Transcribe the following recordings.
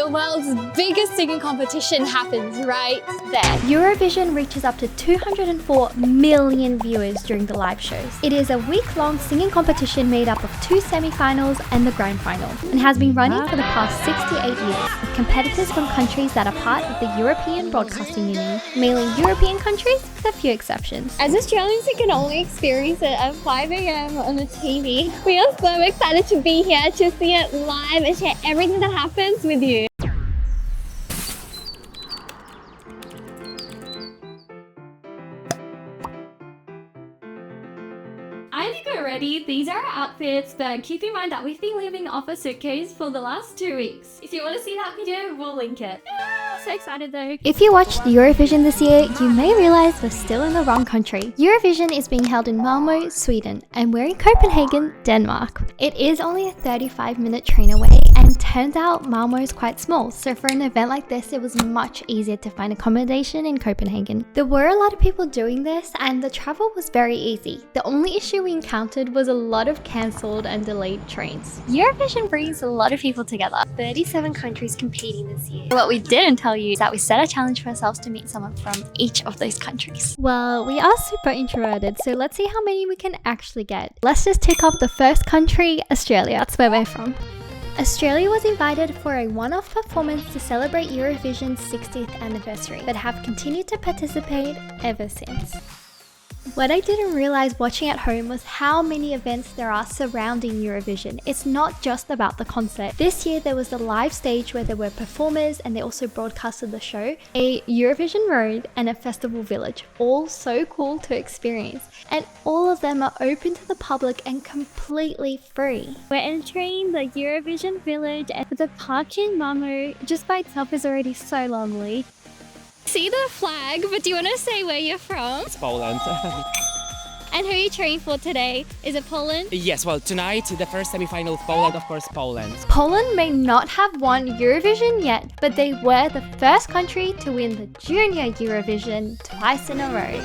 The world's biggest singing competition happens right there. Eurovision reaches up to 204 million viewers during the live shows. It is a week-long singing competition made up of 2 semi-finals and the grand final, and has been running for the past 68 years, with competitors from countries that are part of the European Broadcasting Union, mainly European countries with a few exceptions. As Australians, we can only experience it at 5 a.m. on the TV. We are so excited to be here to see it live and share everything that happens with you. I need to go ready. These are our outfits, but keep in mind that we've been living off a suitcase for the last 2 weeks. If you want to see that video, we'll link it. So excited though. If you watched Eurovision this year, you may realize we're still in the wrong country. Eurovision is being held in Malmö, Sweden, and we're in Copenhagen, Denmark. It is only a 35-minute train away, and turns out Malmö is quite small, so for an event like this, it was much easier to find accommodation in Copenhagen. There were a lot of people doing this, and the travel was very easy. The only issue we encountered was a lot of cancelled and delayed trains. Eurovision brings a lot of people together. 37 countries competing this year. What we didn't tell you is that we set a challenge for ourselves to meet someone from each of those countries. Well, we are super introverted, so let's see how many we can actually get. Let's just tick off the first country, Australia. That's where we're from. Australia was invited for a one-off performance to celebrate Eurovision's 60th anniversary, but have continued to participate ever since. What I didn't realize watching at home was how many events there are surrounding Eurovision. It's not just about the concert. This year there was the live stage where there were performers, and they also broadcasted the show, a Eurovision road, and a festival village. All so cool to experience. And all of them are open to the public and completely free. We're entering the Eurovision village, and the park in Malmö just by itself is already so lovely. See the flag, but do you want to say where you're from? It's Poland. And who are you cheering for today? Is it Poland? Yes, well, tonight, the first semi-final of Poland, of course, Poland. Poland may not have won Eurovision yet, but they were the first country to win the Junior Eurovision twice in a row.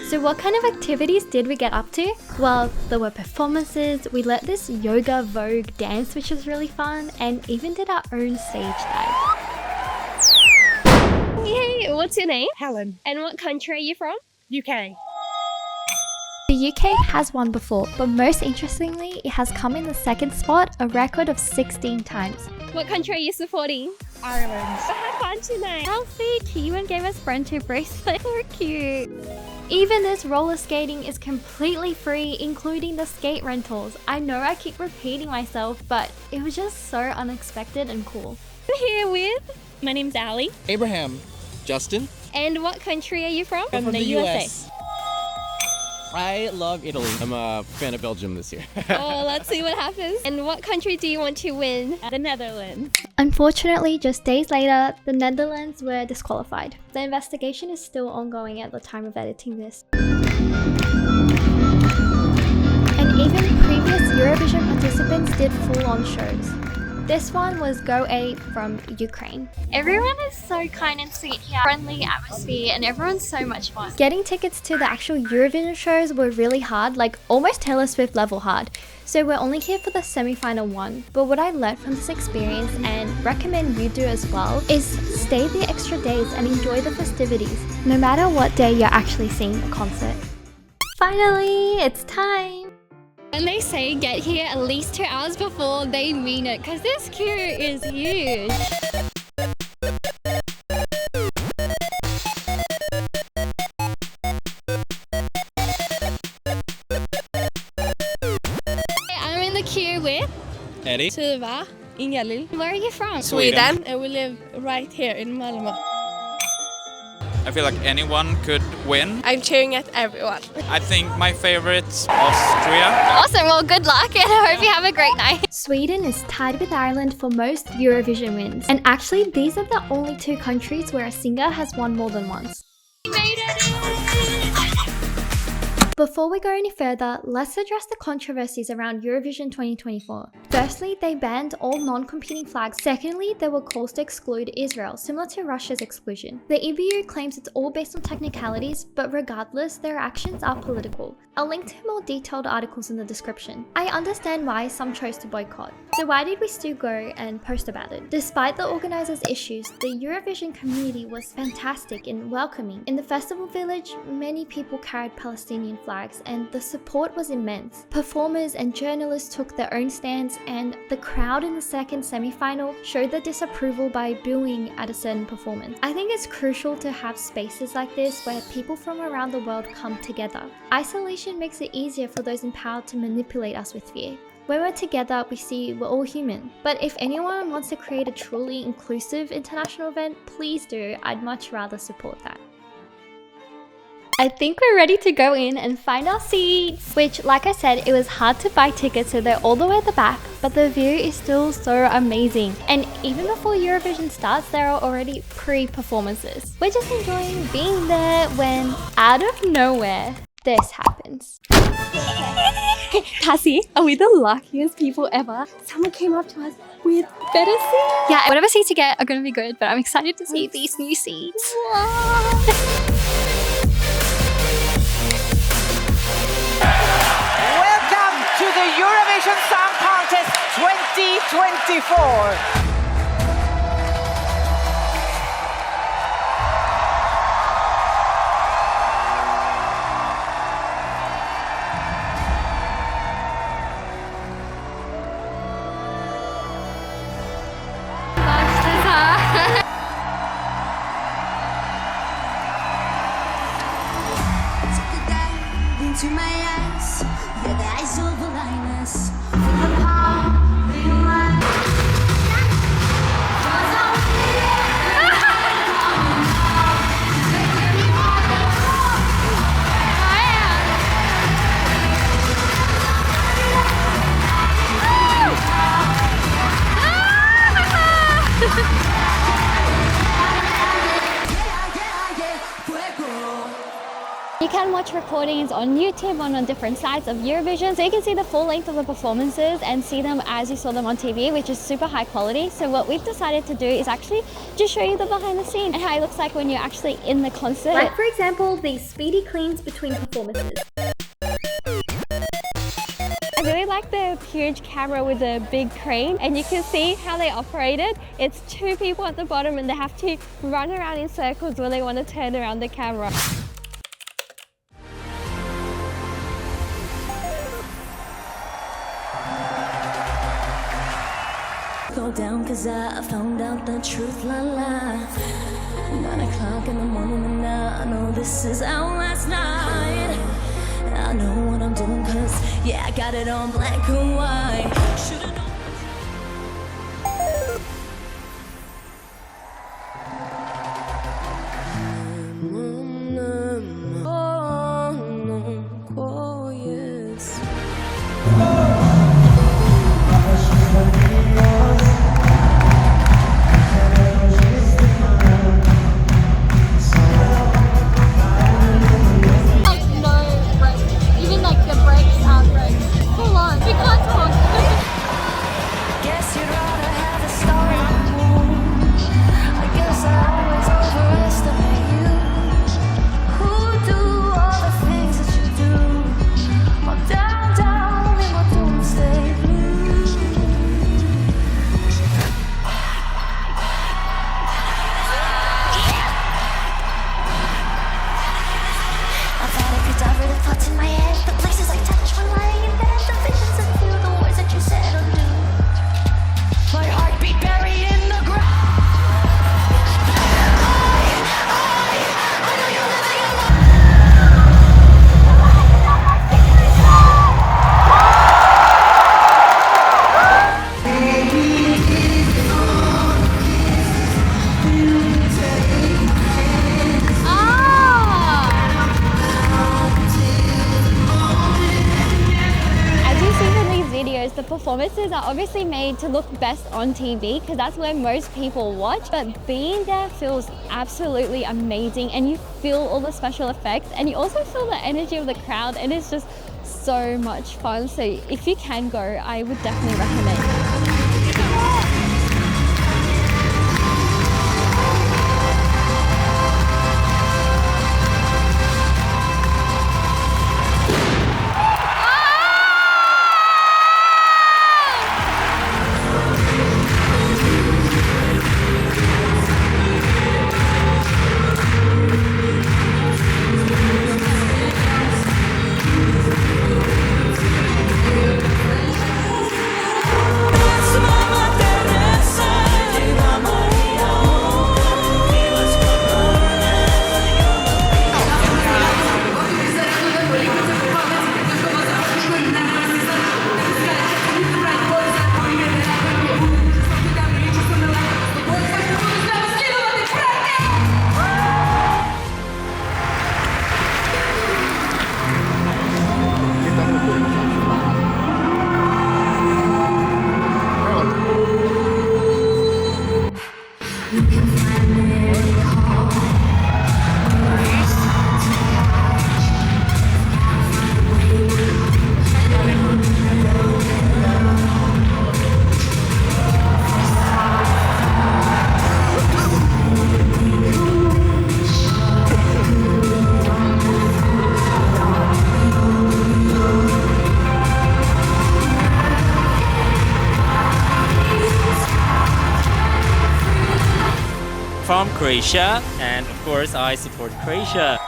So what kind of activities did we get up to? Well, there were performances, we let this yoga vogue dance, which was really fun, and even did our own stage dive. Hey, what's your name? Helen, And what country are you from? UK. The UK has won before, but most interestingly, it has come in the second spot, a record of 16 times. What country are you supporting? Ireland. Have fun tonight. How sweet! He even gave us friendship bracelets. So cute. Even this roller skating is completely free, including the skate rentals. I know I keep repeating myself, but it was just so unexpected and cool. I'm here with... My name's Ali. Abraham. Justin. And what country are you from? From the US. I love Italy. I'm a fan of Belgium this year. Oh, let's see what happens. And what country do you want to win? The Netherlands. Unfortunately, just days later, the Netherlands were disqualified. The investigation is still ongoing at the time of editing this. And even previous Eurovision participants did full-on shows. This one was Go A from Ukraine. Everyone is so kind and sweet here. Friendly atmosphere and everyone's so much fun. Getting tickets to the actual Eurovision shows were really hard, like almost Taylor Swift level hard. So we're only here for the semi-final one. But what I learned from this experience, and recommend you do as well, is stay the extra days and enjoy the festivities, no matter what day you're actually seeing the concert. Finally, it's time! When they say get here at least 2 hours before, they mean it, because this queue is huge. I'm in the queue with Eddie. Tuva, Ingalill. Where are you from? Sweden. And we live right here in Malmö. I feel like anyone could win. I'm cheering at everyone. I think my favorite's Austria. Awesome, well good luck and I hope you have a great night. Sweden is tied with Ireland for most Eurovision wins. And actually, these are the only 2 countries where a singer has won more than once. We made it! Before we go any further, let's address the controversies around Eurovision 2024. Firstly, they banned all non-competing flags. Secondly, there were calls to exclude Israel, similar to Russia's exclusion. The EBU claims it's all based on technicalities, but regardless, their actions are political. I'll link to more detailed articles in the description. I understand why some chose to boycott. So why did we still go and post about it? Despite the organizers' issues, the Eurovision community was fantastic and welcoming. In the festival village, many people carried Palestinian flags and the support was immense. Performers and journalists took their own stands, and the crowd in the second semi-final showed their disapproval by booing at a certain performance. I think it's crucial to have spaces like this where people from around the world come together. Isolation makes it easier for those in power to manipulate us with fear. When we're together, we see we're all human. But if anyone wants to create a truly inclusive international event, please do. I'd much rather support that. I think we're ready to go in and find our seats. Which, like I said, it was hard to buy tickets, so they're all the way at the back, but the view is still so amazing. And even before Eurovision starts, there are already pre-performances. We're just enjoying being there when, out of nowhere, this happens. Cassie, are we the luckiest people ever? Someone came up to us with better seats. Yeah, whatever seats you get are gonna be good, but I'm excited to see these new seats. Welcome to the Eurovision Song Contest 2024. Into my eyes, yeah, the eyes of the lioness. You can watch recordings on YouTube and on different sites of Eurovision, so you can see the full length of the performances and see them as you saw them on TV, which is super high quality. So what we've decided to do is actually just show you the behind the scenes and how it looks like when you're actually in the concert. Like for example, these speedy cleans between performances. I really like the huge camera with the big crane, and you can see how they operate it. It's two people at the bottom and they have to run around in circles when they want to turn around the camera. Go down cause I found out the truth, la la. 9 o'clock in the morning and now I know this is our last night. I know what I'm doing cause yeah, I got it on black and white. Should've known. Oh, yes. performances are obviously made to look best on TV because that's where most people watch, but being there feels absolutely amazing and you feel all the special effects and you also feel the energy of the crowd and it's just so much fun. So if you can go, I would definitely recommend. From Croatia, and of course I support Croatia.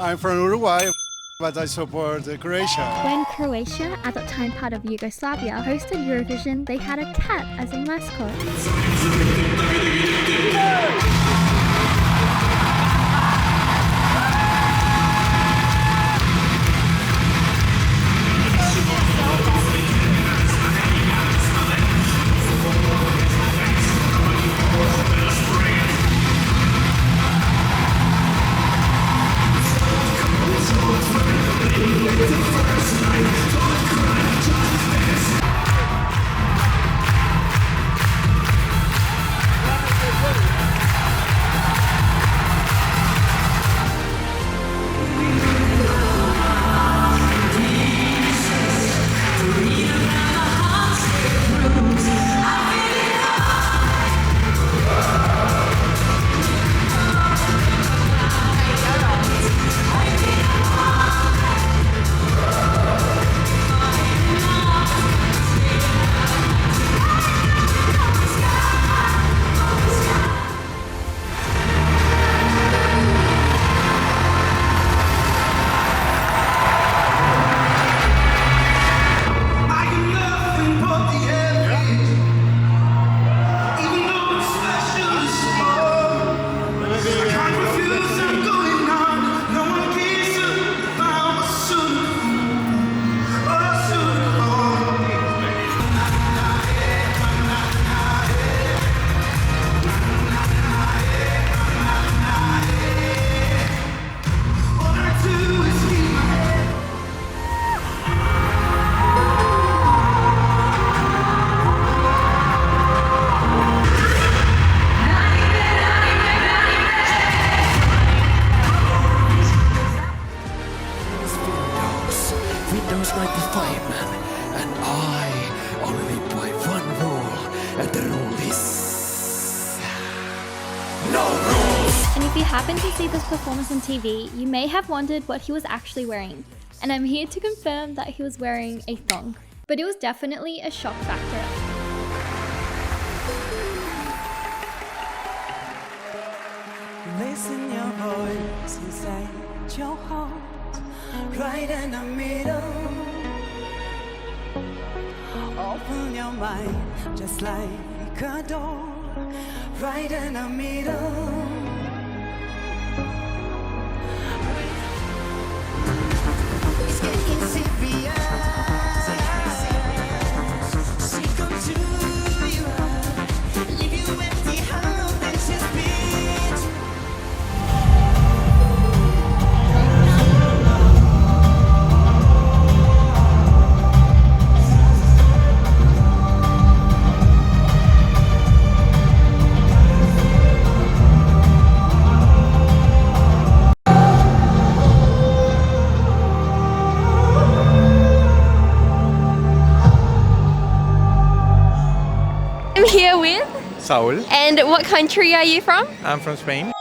I'm from Uruguay, but I support Croatia. When Croatia, at that time part of Yugoslavia, hosted Eurovision, they had a cat as a mascot. And if you happen to see this performance on TV, you may have wondered what he was actually wearing. And I'm here to confirm that he was wearing a thong. But it was definitely a shock factor. Listen your voice inside your heart, right in the middle. Open your mind just like a door, right in the middle. It's getting serious. She come to you, leave you empty hand and just beat. Saul. And what country are you from? I'm from Spain.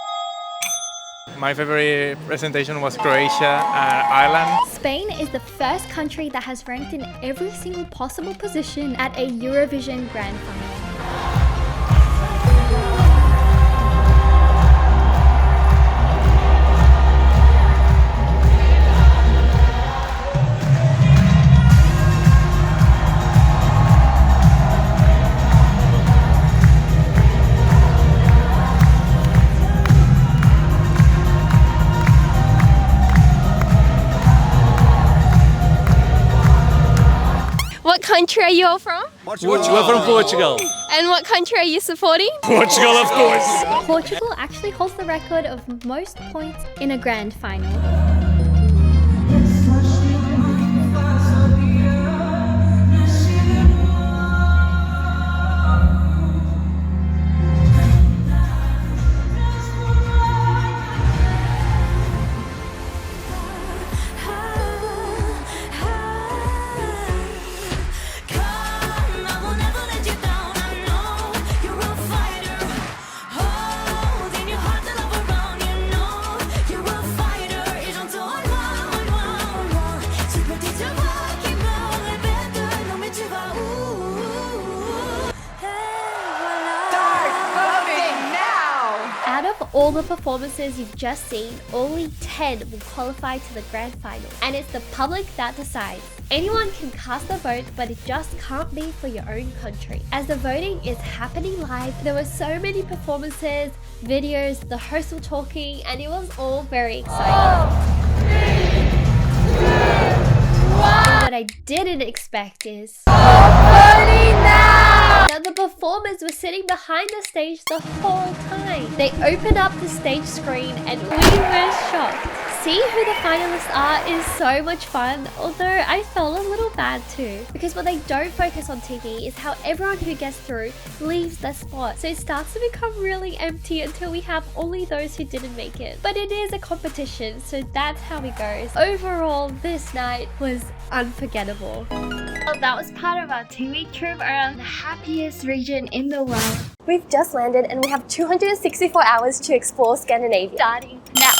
My favorite presentation was Croatia and Ireland. Spain is the first country that has ranked in every single possible position at a Eurovision Grand Final. What country are you all from? Portugal. We're from Portugal. And what country are you supporting? Portugal, of course. Portugal actually holds the record of most points in a grand final. Out of all the performances you've just seen, only 10 will qualify to the grand final. And it's the public that decides. Anyone can cast a vote, but it just can't be for your own country. As the voting is happening live, there were so many performances, videos, the hosts were talking, and it was all very exciting. 3, 2, 1. What I didn't expect is that the performers were sitting behind the stage the whole time. They opened up the stage screen and we were shocked. Seeing who the finalists are is so much fun, although I felt a little bad too. Because what they don't focus on TV is how everyone who gets through leaves their spot. So it starts to become really empty until we have only those who didn't make it. But it is a competition, so that's how it goes. Overall, this night was unforgettable. Well, that was part of our 2-week trip around the happiest region in the world. We've just landed and we have 264 hours to explore Scandinavia. Starting now.